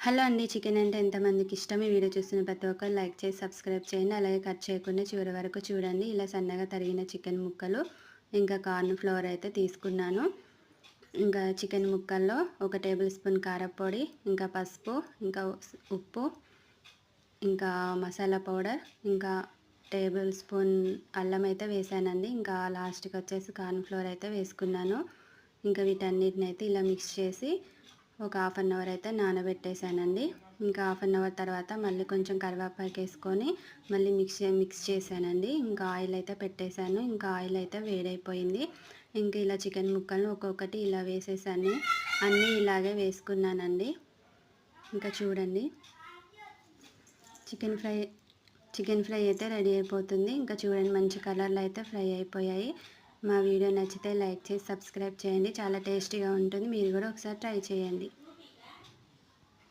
Hello అండి. Chicken అంటే ఎంతమందికి ఇష్టం? ఈ వీడియో చూస్తున్న ప్రతి ఒక్కరు లైక్ చేసి, సబ్స్క్రైబ్ చేయండి. అలాగే కట్ చేయకుండా చివరి వరకు చూడండి. ఇలా సన్నగా తరిగిన చికెన్ ముక్కలు, ఇంకా కార్న్ ఫ్లోర్ అయితే తీసుకున్నాను. ఇంకా చికెన్ ముక్కల్లో 1 టేబుల్ స్పూన్ కారప్పొడి, ఇంకా పసుపు, ఇంకా ఉప్పు, ఇంకా మసాలా పౌడర్, ఇంకా టేబుల్ స్పూన్ అల్లం అయితే వేసానండి. ఇంకా లాస్ట్‌కి వచ్చేసి కార్న్ ఫ్లోర్ అయితే వేసుకున్నాను. ఇంకా వీటన్నిటిని అయితే ఇలా మిక్స్ చేసి ఒక హాఫ్ అన్ అవర్ అయితే నానబెట్టేసానండి. ఇంకా హాఫ్ అన్ అవర్ తర్వాత మళ్ళీ కొంచెం కరివేపాకు వేసుకొని మళ్ళీ మిక్స్ చేశానండి. ఇంకా ఆయిల్ అయితే పెట్టేశాను. ఇంకా ఆయిల్ అయితే వేడైపోయింది. ఇంకా ఇలా చికెన్ ముక్కలను ఒక్కొక్కటి ఇలా వేసేసాను. అన్నీ ఇలాగే వేసుకున్నానండి. ఇంకా చూడండి, చికెన్ ఫ్రై చికెన్ ఫ్రై అయితే రెడీ అయిపోతుంది. ఇంకా చూడండి, మంచి కలర్లో అయితే ఫ్రై అయిపోయాయి. మా వీడియో నచ్చితే లైక్ చేసి సబ్స్క్రైబ్ చేయండి. చాలా టేస్టీగా ఉంటుంది. మీరు కూడా ఒకసారి ట్రై చేయండి.